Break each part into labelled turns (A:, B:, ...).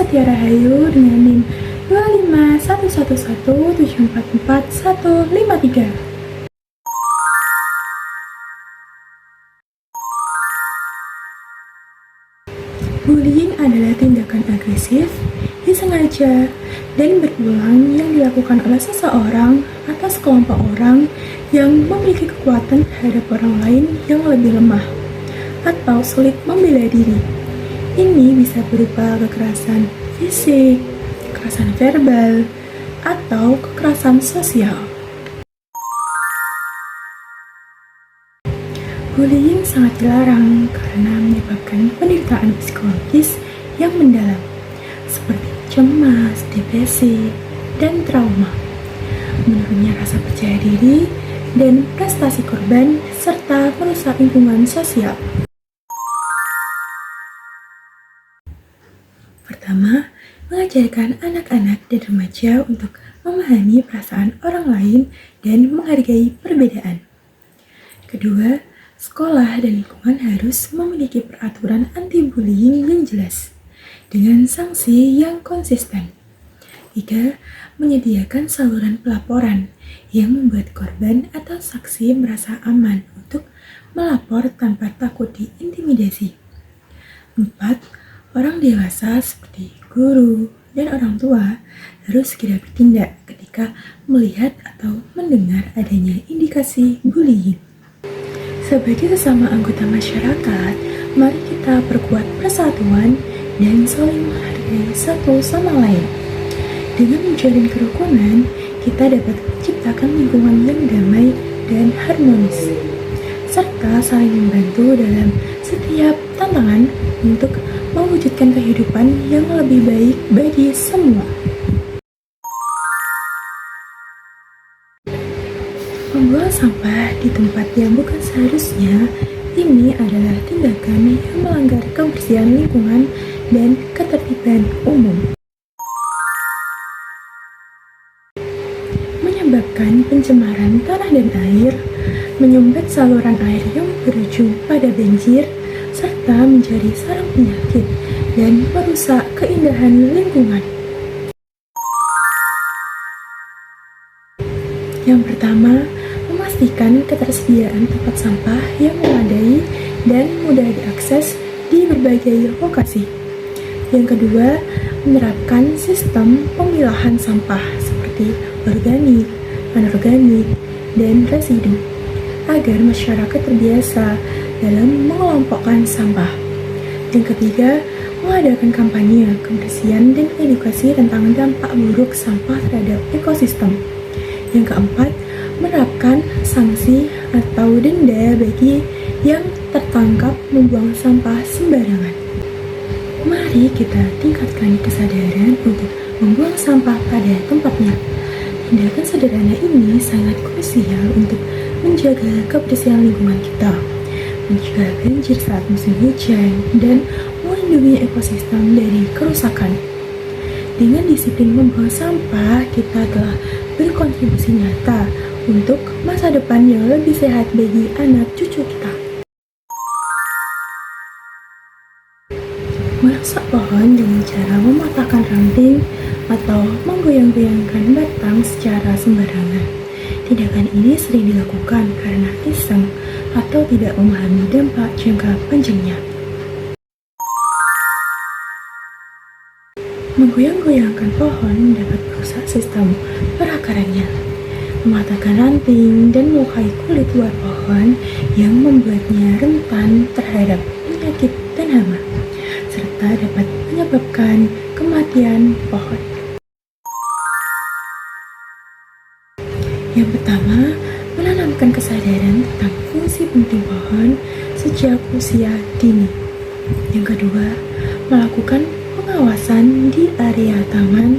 A: Setia Rahayu dengan NIM 25111744153. Bullying adalah tindakan agresif, disengaja, dan berulang yang dilakukan oleh seseorang atau sekelompok orang yang memiliki kekuatan terhadap orang lain yang lebih lemah atau sulit membela diri. Ini bisa berupa kekerasan fisik, kekerasan verbal, atau kekerasan sosial. Bullying sangat dilarang karena menyebabkan penderitaan psikologis yang mendalam, seperti cemas, depresi, dan trauma, menurunnya rasa percaya diri, dan prestasi korban, serta merusak lingkungan sosial. Pertama, mengajarkan anak-anak dan remaja untuk memahami perasaan orang lain dan menghargai perbedaan. Kedua, sekolah dan lingkungan harus memiliki peraturan anti-bullying yang jelas, dengan sanksi yang konsisten. 3. Menyediakan saluran pelaporan yang membuat korban atau saksi merasa aman untuk melapor tanpa takut diintimidasi. 4. Orang dewasa seperti guru dan orang tua harus segera bertindak ketika melihat atau mendengar adanya indikasi bullying. Sebagai sesama anggota masyarakat, mari kita perkuat persatuan dan saling menghargai satu sama lain. Dengan menjalin kerukunan, kita dapat menciptakan lingkungan yang damai dan harmonis, serta saling membantu dalam setiap tantangan untuk mewujudkan kehidupan yang lebih baik bagi semua. Membuang sampah di tempat yang bukan seharusnya ini adalah tindakan yang melanggar kebersihan lingkungan dan ketertiban umum. Menyebabkan pencemaran tanah dan air, menyumbat saluran air yang berujung pada banjir, serta menjadi sarang penyakit dan merusak keindahan lingkungan. Yang pertama, memastikan ketersediaan tempat sampah yang memadai dan mudah diakses di berbagai lokasi. Yang kedua, menerapkan sistem pemilahan sampah seperti organik, anorganik, dan residu, agar masyarakat terbiasa dalam mengelompokkan sampah. Yang ketiga, mengadakan kampanye kebersihan dan edukasi tentang dampak buruk sampah terhadap ekosistem. Yang keempat, menerapkan sanksi atau denda bagi yang tertangkap membuang sampah sembarangan. Mari kita tingkatkan kesadaran untuk membuang sampah pada tempatnya. Tindakan sederhana ini sangat krusial untuk menjaga kebersihan lingkungan kita, mencegah banjir saat musim hujan, dan melindungi ekosistem dari kerusakan. Dengan disiplin membuang sampah, kita telah berkontribusi nyata untuk masa depan yang lebih sehat bagi anak cucu kita. Merusak pohon dengan cara mematahkan ranting atau menggoyang-goyangkan batang secara sembarangan. Tindakan ini sering dilakukan karena iseng atau tidak memahami dampak jangka panjangnya. Menggoyang-goyangkan pohon dapat merusak sistem perakarannya, mematahkan ranting dan melukai kulit luar pohon yang membuatnya rentan terhadap penyakit dan hama, serta dapat menyebabkan kematian pohon. Yang pertama, menanamkan kesadaran tentang fungsi penting pohon sejak usia dini. Yang kedua, melakukan pengawasan di area taman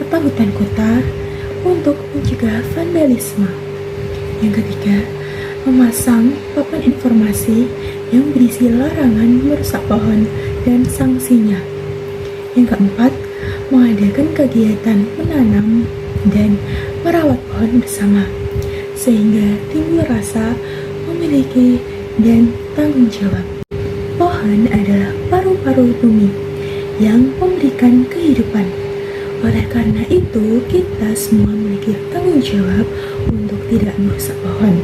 A: atau hutan kota untuk mencegah vandalisme. Yang ketiga, memasang papan informasi yang berisi larangan merusak pohon dan sanksinya. Yang keempat, mengadakan kegiatan menanam dan merawat pohon bersama, sehingga timbul rasa memiliki dan tanggung jawab. Pohon adalah paru-paru bumi yang memberikan kehidupan. Oleh karena itu, kita semua memiliki tanggung jawab untuk tidak merusak pohon,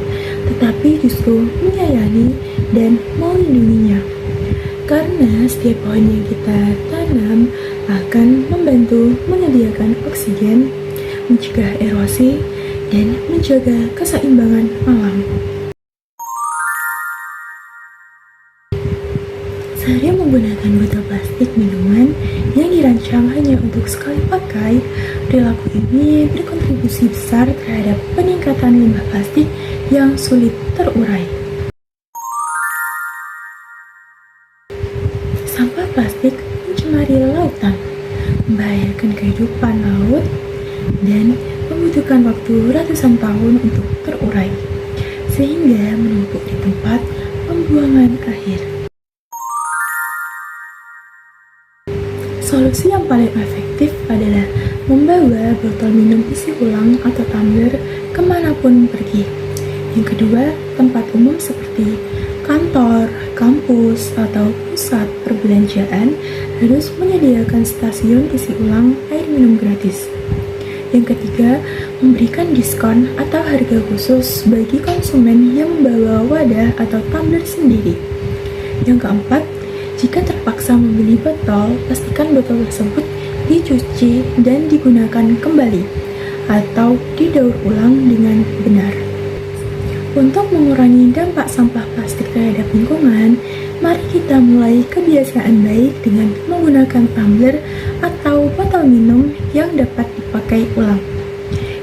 A: tetapi justru menyayangi dan melindunginya. Karena setiap pohon yang kita tanam akan membantu menyediakan oksigen, mencegah erosi, dan menjaga keseimbangan alam. Sehari menggunakan botol plastik minuman yang dirancang hanya untuk sekali pakai, perilaku ini berkontribusi besar terhadap peningkatan limbah plastik yang sulit terurai. Sampah plastik mencemari lautan, membahayakan kehidupan laut, dan membutuhkan waktu ratusan tahun untuk terurai, sehingga menumpuk di tempat pembuangan akhir. Solusi yang paling efektif adalah membawa botol minum isi ulang atau tumbler kemanapun pergi. Yang kedua, tempat umum seperti kantor, kampus, atau pusat perbelanjaan harus menyediakan stasiun isi ulang air minum gratis. Yang ketiga, memberikan diskon atau harga khusus bagi konsumen yang membawa wadah atau tumbler sendiri. Yang keempat, jika terpaksa membeli botol, pastikan botol tersebut dicuci dan digunakan kembali atau didaur ulang dengan benar. Untuk mengurangi dampak sampah plastik terhadap lingkungan, mari kita mulai kebiasaan baik dengan menggunakan tumbler atau botol minum yang dapat dipakai ulang.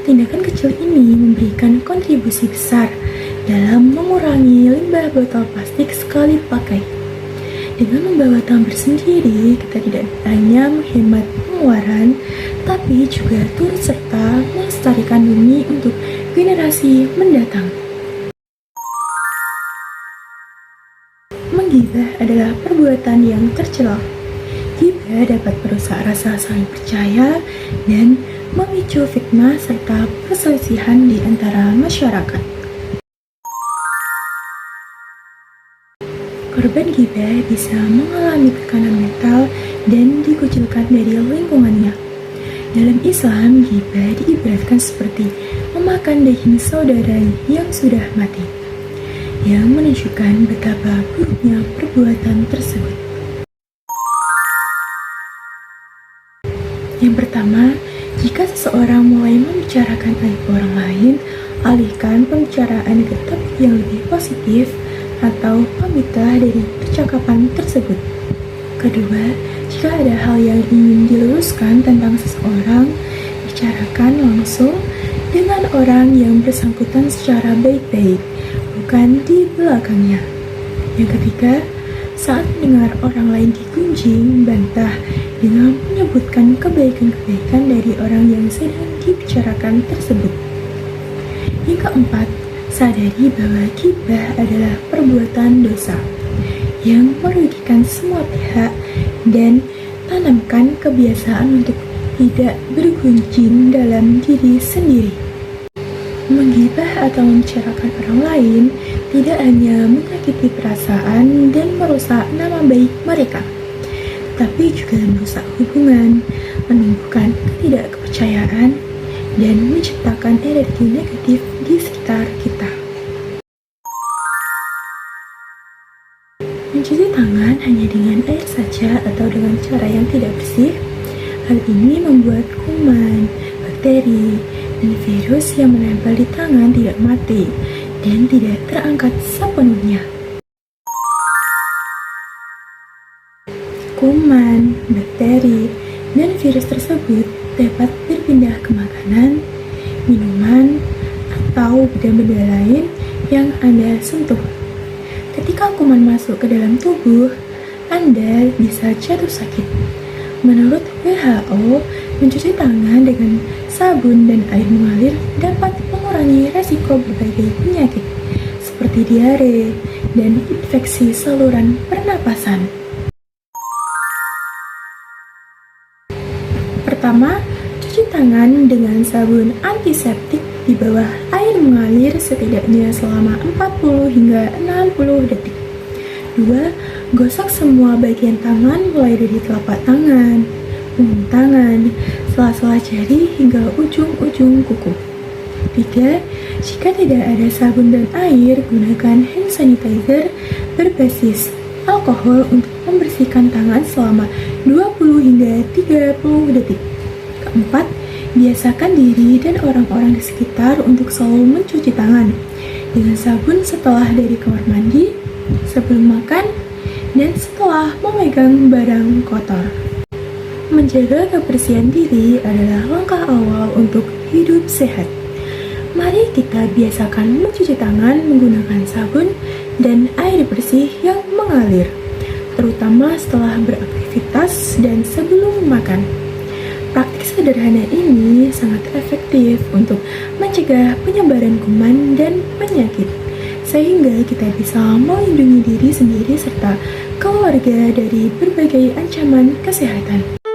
A: Tindakan kecil ini memberikan kontribusi besar dalam mengurangi limbah botol plastik sekali pakai. Dengan membawa tumbler sendiri, kita tidak hanya menghemat pengeluaran, tapi juga turut serta melestarikan bumi untuk generasi mendatang. Menggibah adalah perbuatan yang tercela. Gibah dapat merusak rasa saling percaya dan memicu fitnah serta perselisihan di antara masyarakat. Korban gibah bisa mengalami tekanan mental dan dikucilkan dari lingkungannya. Dalam Islam, gibah diibaratkan seperti memakan daging saudara yang sudah mati, yang menunjukkan betapa buruknya perbuatan tersebut. Yang pertama, jika seseorang mulai membicarakan aib orang lain, alihkan pembicaraan ke topik yang lebih positif atau pamitlah dari percakapan tersebut. Kedua, jika ada hal yang ingin diluruskan tentang seseorang, bicarakan langsung dengan orang yang bersangkutan secara baik-baik, bukan di belakangnya. Yang ketiga, saat mendengar orang lain digunjing, bantah dengan menyebutkan kebaikan-kebaikan dari orang yang sedang dibicarakan tersebut. Yang keempat, sadari bahwa gibah adalah perbuatan dosa yang merugikan semua pihak dan tanamkan kebiasaan untuk tidak bergunjing dalam diri sendiri. Menggibah atau membicarakan orang lain tidak hanya menyakiti perasaan dan merusak nama baik mereka, tapi juga merusak hubungan, menumbuhkan ketidakpercayaan, dan menciptakan energi negatif di sekitar kita. Mencuci tangan hanya dengan air saja atau dengan cara yang tidak bersih, hal ini membuat kuman, bakteri, dan virus yang menempel di tangan tidak mati dan tidak terangkat sepenuhnya. Kuman, bakteri, dan virus tersebut dapat berpindah ke makanan, minuman, atau benda-benda lain yang Anda sentuh. Ketika kuman masuk ke dalam tubuh, Anda bisa jatuh sakit. Menurut WHO, mencuci tangan dengan sabun dan air mengalir dapat mengurangi resiko berbagai penyakit seperti diare dan infeksi saluran pernapasan. Pertama, cuci tangan dengan sabun antiseptik di bawah air mengalir setidaknya selama 40 hingga 60 detik. kedua, gosok semua bagian tangan mulai dari telapak tangan, punggung tangan, sela-sela jari hingga ujung-ujung kuku. 3. Jika tidak ada sabun dan air, gunakan hand sanitizer berbasis alkohol untuk membersihkan tangan selama 20 hingga 30 detik. Keempat, biasakan diri dan orang-orang di sekitar untuk selalu mencuci tangan dengan sabun setelah dari kamar mandi, sebelum makan, dan setelah memegang barang kotor. Menjaga kebersihan diri adalah langkah awal untuk hidup sehat. Mari kita biasakan mencuci tangan menggunakan sabun dan air bersih yang mengalir, terutama setelah beraktivitas dan sebelum makan. Praktik sederhana ini sangat efektif untuk mencegah penyebaran kuman dan penyakit, sehingga kita bisa melindungi diri sendiri serta keluarga dari berbagai ancaman kesehatan.